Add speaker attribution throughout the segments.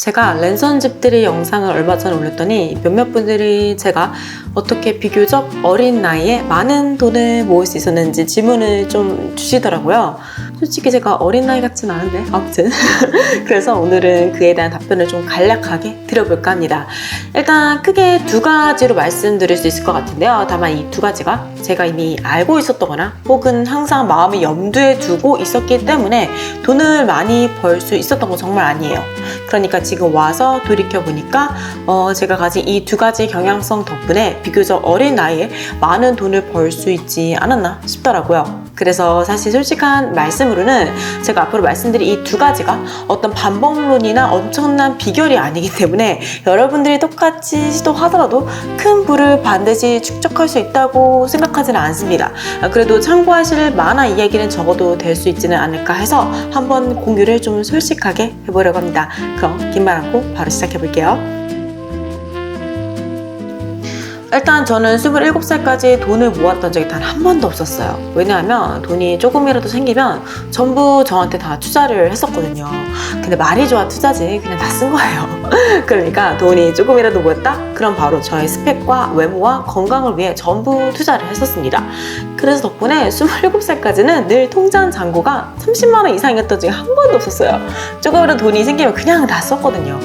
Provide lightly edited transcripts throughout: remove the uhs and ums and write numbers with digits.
Speaker 1: 제가 랜선 집들이 영상을 얼마 전에 올렸더니 몇몇 분들이 제가 어떻게 비교적 어린 나이에 많은 돈을 모을 수 있었는지 질문을 좀 주시더라고요. 솔직히 제가 어린 나이 같진 않은데 아무튼 그래서 오늘은 그에 대한 답변을 좀 간략하게 드려볼까 합니다. 일단 크게 두 가지로 말씀드릴 수 있을 것 같은데요. 다만 이 두 가지가 제가 이미 알고 있었거나 혹은 항상 마음에 염두에 두고 있었기 때문에 돈을 많이 벌 수 있었던 건 정말 아니에요. 그러니까 지금 와서 돌이켜보니까 제가 가진 이 두 가지 경향성 덕분에 비교적 어린 나이에 많은 돈을 벌 수 있지 않았나 싶더라고요. 그래서 사실 솔직한 말씀으로는 제가 앞으로 말씀드릴 이 두 가지가 어떤 반복론이나 엄청난 비결이 아니기 때문에 여러분들이 똑같이 시도하더라도 큰 부를 반드시 축적할 수 있다고 생각하지는 않습니다. 그래도 참고하실 만한 이야기는 적어도 될 수 있지는 않을까 해서 한번 공유를 좀 솔직하게 해보려고 합니다. 그럼 긴 말 않고 바로 시작해 볼게요. 일단 저는 27살까지 돈을 모았던 적이 단 한 번도 없었어요. 왜냐하면 돈이 조금이라도 생기면 전부 저한테 다 투자를 했었거든요. 근데 말이 좋아 투자지 그냥 다 쓴 거예요. 그러니까 돈이 조금이라도 모였다? 그럼 바로 저의 스펙과 외모와 건강을 위해 전부 투자를 했었습니다. 그래서 덕분에 27살까지는 늘 통장 잔고가 30만 원 이상이었던 적이 한 번도 없었어요. 조금이라도 돈이 생기면 그냥 다 썼거든요.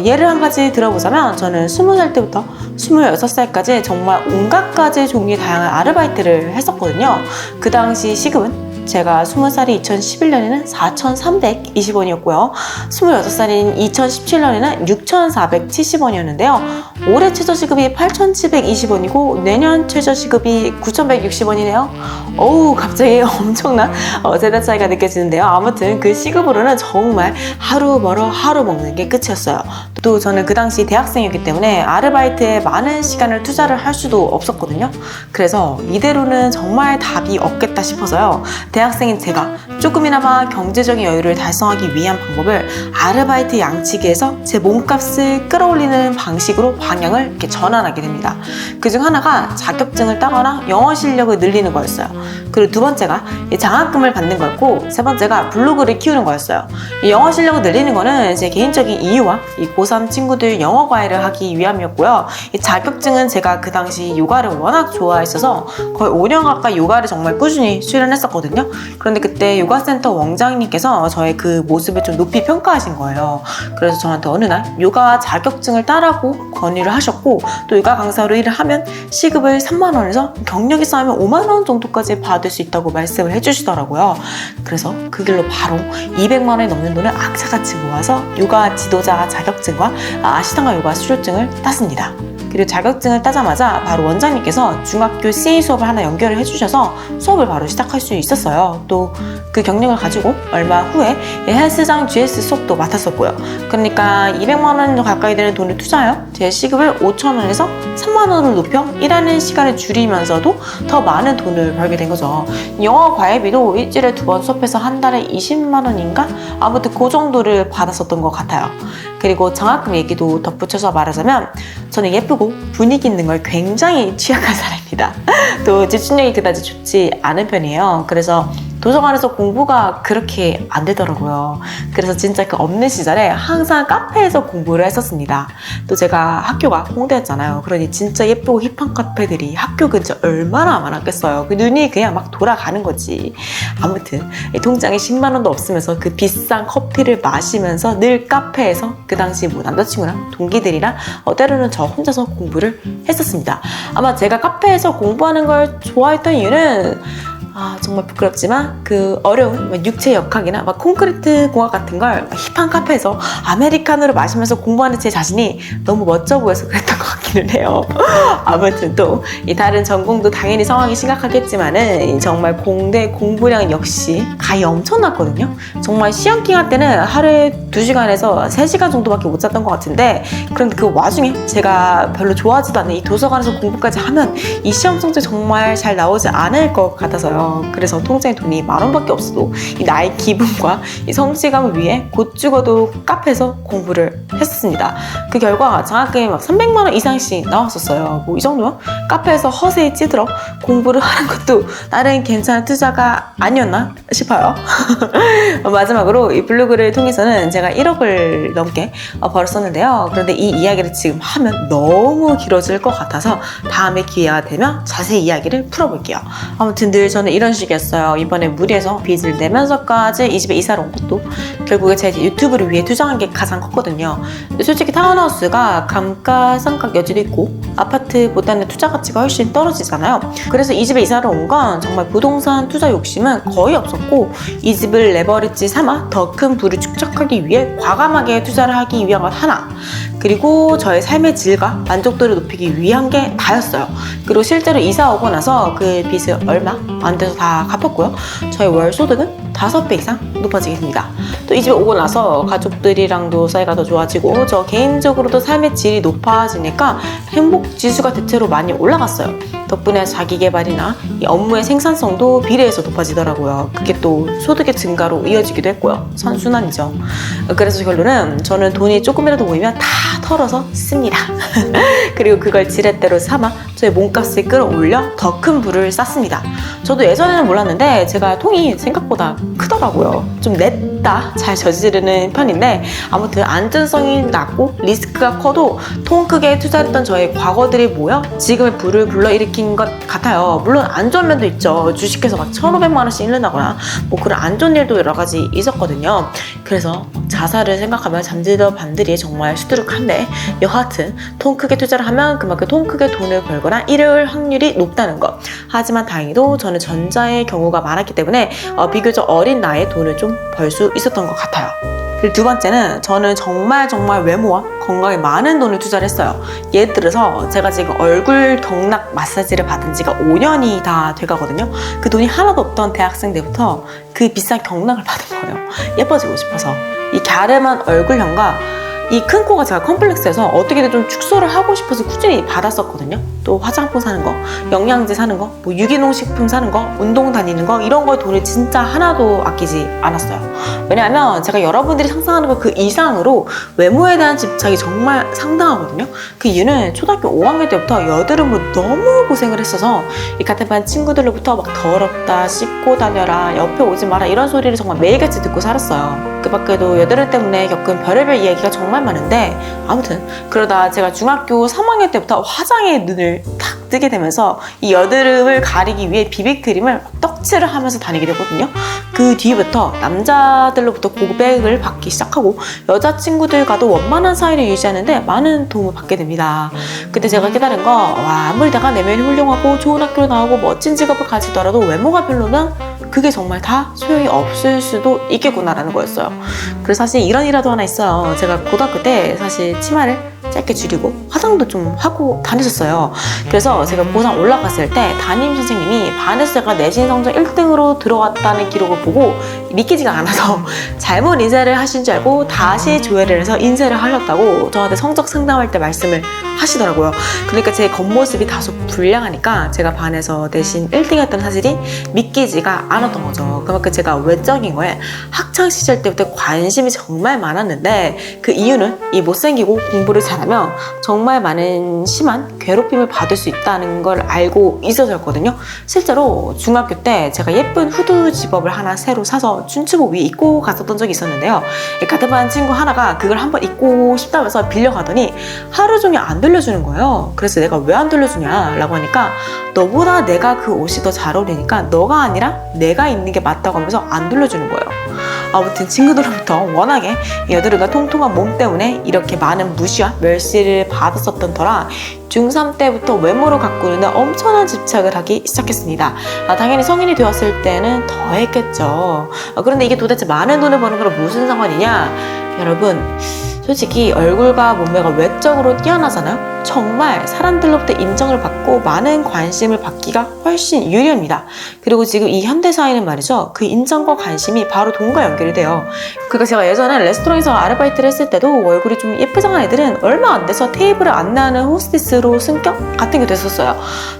Speaker 1: 예를 한 가지 들어보자면 저는 20살 때부터 26살까지 정말 온갖 가지 종류의 다양한 아르바이트를 했었거든요. 그 당시 시급은 제가 20살이 2011년에는 4,320원이었고요. 26살인 2017년에는 6,470원이었는데요. 올해 최저시급이 8,720원이고 내년 최저시급이 9,160원이네요. 어우 갑자기 엄청난 세대 차이가 느껴지는데요. 아무튼 그 시급으로는 정말 하루 벌어 하루 먹는 게 끝이었어요. 또 저는 그 당시 대학생이었기 때문에 아르바이트에 많은 시간을 투자를 할 수도 없었거든요. 그래서 이대로는 정말 답이 없겠다 싶어서요. 대학생인 제가 조금이나마 경제적인 여유를 달성하기 위한 방법을 아르바이트 양치기에서 제 몸값을 끌어올리는 방식으로 방향을 이렇게 전환하게 됩니다. 그중 하나가 자격증을 따거나 영어 실력을 늘리는 거였어요. 그리고 두 번째가 장학금을 받는 거였고 세 번째가 블로그를 키우는 거였어요. 이 영어 실력을 늘리는 거는 제 개인적인 이유와 이 고3 친구들 영어 과외를 하기 위함이었고요. 이 자격증은 제가 그 당시 요가를 워낙 좋아했어서 거의 5년 가까이 요가를 정말 꾸준히 수련했었거든요. 그런데 그때 요가센터 원장님께서 저의 그 모습을 좀 높이 평가하신 거예요. 그래서 저한테 어느 날 요가 자격증을 따라고 권유를 하셨고 또 요가 강사로 일을 하면 시급을 3만 원에서 경력이 쌓이면 5만 원 정도까지 받을 수 있다고 말씀을 해주시더라고요. 그래서 그 길로 바로 200만 원이 넘는 돈을 악착같이 모아서 요가 지도자 자격증과 아시탄가 요가 수료증을 땄습니다. 그리고 자격증을 따자마자 바로 원장님께서 중학교 CA 수업을 하나 연결을 해주셔서 수업을 바로 시작할 수 있었어요. 또 그 경력을 가지고 얼마 후에 헬스장 GS 수업도 맡았었고요. 그러니까 200만 원 가까이 되는 돈을 투자하여 제 시급을 5천 원에서 3만 원으로 높여 일하는 시간을 줄이면서도 더 많은 돈을 벌게 된 거죠. 영어 과외비도 일주일에 2번 수업해서 한 달에 20만 원인가? 아무튼 그 정도를 받았었던 것 같아요. 그리고 장학금 얘기도 덧붙여서 말하자면 저는 예쁘고 분위기 있는 걸 굉장히 취약한 사람입니다. 또 집중력이 그다지 좋지 않은 편이에요. 그래서 도서관에서 공부가 그렇게 안 되더라고요. 그래서 진짜 그 없는 시절에 항상 카페에서 공부를 했었습니다. 또 제가 학교가 홍대였잖아요. 그러니 진짜 예쁘고 힙한 카페들이 학교 근처 얼마나 많았겠어요. 그 눈이 그냥 막 돌아가는 거지. 아무튼 통장에 10만 원도 없으면서 그 비싼 커피를 마시면서 늘 카페에서 그 당시 뭐 남자친구랑 동기들이랑 때로는 저 혼자서 공부를 했었습니다. 아마 제가 카페에서 공부하는 걸 좋아했던 이유는 정말 부끄럽지만 그 어려운 육체 역학이나 막 콘크리트 공학 같은 걸 힙한 카페에서 아메리카노를 마시면서 공부하는 제 자신이 너무 멋져 보여서 그랬던 것 같기는 해요. 아무튼 또 이 다른 전공도 당연히 상황이 심각하겠지만은 정말 공대 공부량은 역시 가히 엄청났거든요. 정말 시험 기간 때는 하루에 2시간에서 3시간 정도밖에 못 잤던 것 같은데 그런데 그 와중에 제가 별로 좋아하지도 않는 이 도서관에서 공부까지 하면 이 시험 성적 정말 잘 나오지 않을 것 같아서요. 그래서 통장에 돈이 10,000원밖에 없어도 이 나의 기분과 이 성취감을 위해 곧 죽어도 카페에서 공부를 했습니다. 그 결과 장학금이 막 300만 원 이상씩 명씩 나왔었어요. 뭐 이 정도면 카페에서 허세에 찌들어 공부를 하는 것도 나름 괜찮은 투자가 아니었나 싶어요. 마지막으로 이 블로그를 통해서는 제가 1억을 넘게 벌었었는데요. 그런데 이 이야기를 지금 하면 너무 길어질 것 같아서 다음에 기회가 되면 자세히 이야기를 풀어볼게요. 아무튼 늘 저는 이런 식이었어요. 이번에 무리해서 빚을 내면서까지 이 집에 이사를 온 것도 결국에 제 유튜브를 위해 투자한 게 가장 컸거든요. 솔직히 타운하우스가 감가상각 여지도 있고 아파트보다는 투자 가치가 훨씬 떨어지잖아요. 그래서 이 집에 이사를 온 건 정말 부동산 투자 욕심은 거의 없었고 이 집을 레버리지 삼아 더 큰 부를 축적하기 위해 과감하게 투자를 하기 위한 것 하나, 그리고 저의 삶의 질과 만족도를 높이기 위한 게 다였어요. 그리고 실제로 이사 오고 나서 그 빚을 얼마 안 돼서 다 갚았고요. 저의 월 소득은 5배 이상 높아지게 됩니다. 또 이 집에 오고 나서 가족들이랑도 사이가 더 좋아지고 저 개인적으로도 삶의 질이 높아지니까 행복 지수가 대체로 많이 올라갔어요. 덕분에 자기 개발이나 이 업무의 생산성도 비례해서 높아지더라고요. 그게 또 소득의 증가로 이어지기도 했고요. 선순환이죠. 그래서 결론은 저는 돈이 조금이라도 모이면 다 털어서 씁니다. 그리고 그걸 지렛대로 삼아 저의 몸값을 끌어올려 더 큰 부를 쌓습니다. 저도 예전에는 몰랐는데 제가 통이 생각보다 크더라고요. 좀 냈다 잘 저지르는 편인데 아무튼 안전성이 낮고 리스크가 커도 통 크게 투자했던 저의 과거들이 모여 지금의 부를 불러일으킨 것 같아요. 물론 안 좋은 면도 있죠. 주식해서 막 1,500만 원씩 잃는다거나 뭐 그런 안 좋은 일도 여러 가지 있었거든요. 그래서 자살을 생각하면 잠들던 밤들이 정말 수두룩한데 여하튼 통 크게 투자를 하면 그만큼 통 크게 돈을 벌거나 잃을 확률이 높다는 것. 하지만 다행히도 저는 전자의 경우가 많았기 때문에 비교적 어린 나이에 돈을 좀 벌 수 있었던 것 같아요. 그리고 두 번째는 저는 정말 외모와 건강에 많은 돈을 투자를 했어요. 예를 들어서 제가 지금 얼굴 경락 마사지를 받은 지가 5년이 다 돼가거든요. 그 돈이 하나도 없던 대학생 때부터 그 비싼 경락을 받은 거예요. 예뻐지고 싶어서. 이 갸름한 얼굴형과 이 큰 코가 제가 컴플렉스여서 어떻게든 좀 축소를 하고 싶어서 꾸준히 받았었거든요. 또 화장품 사는 거, 영양제 사는 거, 뭐 유기농 식품 사는 거, 운동 다니는 거 이런 거에 돈을 진짜 하나도 아끼지 않았어요. 왜냐하면 제가 여러분들이 상상하는 것 그 이상으로 외모에 대한 집착이 정말 상당하거든요. 그 이유는 초등학교 5학년 때부터 여드름으로 너무 고생을 했어서 이 같은 반 친구들로부터 막 더럽다, 씻고 다녀라, 옆에 오지 마라 이런 소리를 정말 매일같이 듣고 살았어요. 그 밖에도 여드름 때문에 겪은 별의별 이야기가 정말 많은데 아무튼 그러다 제가 중학교 3학년 때부터 화장에 눈을 탁 뜨게 되면서 이 여드름을 가리기 위해 비비크림을 떡칠을 하면서 다니게 되거든요. 그 뒤부터 남자들로부터 고백을 받기 시작하고 여자친구들과도 원만한 사이를 유지하는데 많은 도움을 받게 됩니다. 그때 제가 깨달은 거, 와, 아무리 내가 내면이 훌륭하고 좋은 학교를 나오고 멋진 직업을 가지더라도 외모가 별로면 그게 정말 다 소용이 없을 수도 있겠구나라는 거였어요. 그래서 사실 이런 일화도 하나 있어요. 제가 고등학교 때 사실 치마를 짧게 줄이고 화장도 좀 하고 다녔었어요. 그래서 제가 고3 올라갔을 때 담임 선생님이 반에서 제가 내신 성적 1등으로 들어왔다는 기록을 보고 믿기지가 않아서 잘못 인쇄를 하신 줄 알고 다시 조회를 해서 인쇄를 하셨다고 저한테 성적 상담할 때 말씀을 하시더라고요. 그러니까 제 겉모습이 다소 불량하니까 제가 반에서 내신 1등이었던 사실이 믿기지가 않았던 거죠. 그만큼 제가 외적인 거에 학창시절 때부터 관심이 정말 많았는데 그 이유는 이 못생기고 공부를 잘하면 정말 많은 심한 괴롭힘을 받을 수 있다는 걸 알고 있어서였거든요. 실제로 중학교 때 제가 예쁜 후드 집업을 하나 새로 사서 춘추복 위에 입고 갔었던 적이 있었는데요. 같은 반 친구 하나가 그걸 한번 입고 싶다면서 빌려가더니 하루 종일 안 돌려주는 거예요. 그래서 내가 왜 안 돌려주냐 라고 하니까 너보다 내가 그 옷이 더 잘 어울리니까 너가 아니라 내가 입는 게 맞다고 하면서 안 돌려주는 거예요. 아무튼 친구들로부터 워낙에 여드름과 통통한 몸 때문에 이렇게 많은 무시와 멸시를 받았었던 터라 중3 때부터 외모를 가꾸는데 엄청난 집착을 하기 시작했습니다. 당연히 성인이 되었을 때는 더 했겠죠. 그런데 이게 도대체 많은 돈을 버는 거랑 무슨 상관이냐? 여러분, 솔직히 얼굴과 몸매가 외적으로 뛰어나잖아요. 정말 사람들로부터 인정을 받고 많은 관심을 받기가 훨씬 유리합니다. 그리고 지금 이 현대사회는 말이죠, 그 인정과 관심이 바로 돈과 연결이 돼요. 그러니까 제가 예전에 레스토랑에서 아르바이트를 했을 때도 얼굴이 좀 예쁘장한 애들은 얼마 안 돼서 테이블을 안내하는 호스티스로 승격 같은 게 됐었어요.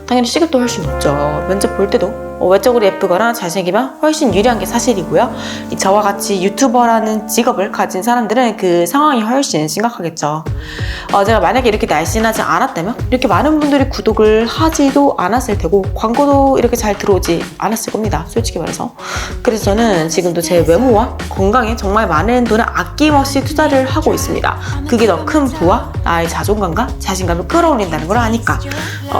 Speaker 1: 당연히 시급도 훨씬 높죠. 면접 볼 때도 외적으로 예쁘거나 잘생기면 훨씬 유리한 게 사실이고요. 저와 같이 유튜버라는 직업을 가진 사람들은 그 상황이 훨씬 심각하겠죠. 제가 만약에 이렇게 날씬하지 않았다면 이렇게 많은 분들이 구독을 하지도 않았을 테고 광고도 이렇게 잘 들어오지 않았을 겁니다. 솔직히 말해서. 그래서 저는 지금도 제 외모와 건강에 정말 많은 돈을 아낌없이 투자를 하고 있습니다. 그게 더 큰 부와 나의 자존감과 자신감을 끌어올린다는 걸 아니까.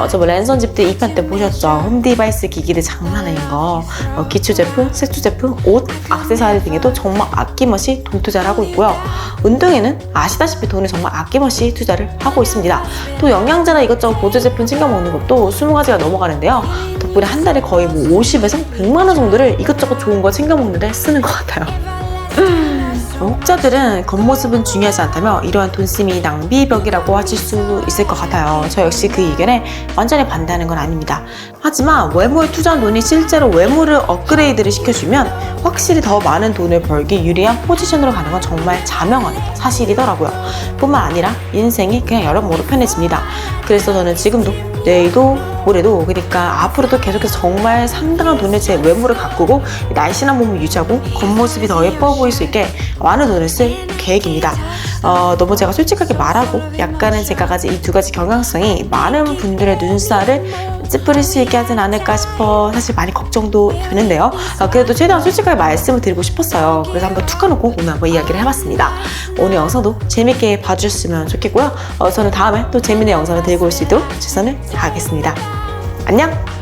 Speaker 1: 저번 랜선 집들 2편 때 보셨죠? 홈디바이스 기기들 장난 아닌 거, 기초 제품, 색조 제품, 옷, 액세서리 등에도 정말 아낌없이 돈 투자를 하고 있고요. 운동에는 아시다시피 돈을 정말 아낌없이 투자를 하고 있습니다. 또 영양제나 이것저것 보조 제품 챙겨 먹는 것도 20가지가 넘어가는데요. 덕분에 한 달에 거의 뭐 50에서 100만 원 정도를 이것저것 좋은 거 챙겨 먹는데 쓰는 것 같아요. 혹자들은 겉모습은 중요하지 않다며 이러한 돈쓰기 낭비벽이라고 하실 수 있을 것 같아요. 저 역시 그 의견에 완전히 반대하는 건 아닙니다. 하지만 외모에 투자한 돈이 실제로 외모를 업그레이드를 시켜주면 확실히 더 많은 돈을 벌기 유리한 포지션으로 가는 건 정말 자명한 사실이더라고요. 뿐만 아니라 인생이 그냥 여러모로 편해집니다. 그래서 저는 지금도 내일도 올해도 그러니까 앞으로도 계속해서 정말 상당한 돈을 제 외모를 가꾸고 날씬한 몸을 유지하고 겉모습이 더 예뻐 보일 수 있게 많은 돈을 쓸 계획입니다. 너무 제가 솔직하게 말하고 약간은 제가 가진 이 두 가지 경향성이 많은 분들의 눈살을 찌푸릴 수 있게 하진 않을까 싶어 사실 많이 걱정도 되는데요. 그래도 최대한 솔직하게 말씀을 드리고 싶었어요. 그래서 한번 툭 까놓고 오늘 한번 이야기를 해봤습니다. 오늘 영상도 재밌게 봐주셨으면 좋겠고요. 저는 다음에 또 재밌는 영상을 들고 올 수 있도록 최선을 다하겠습니다. 안녕!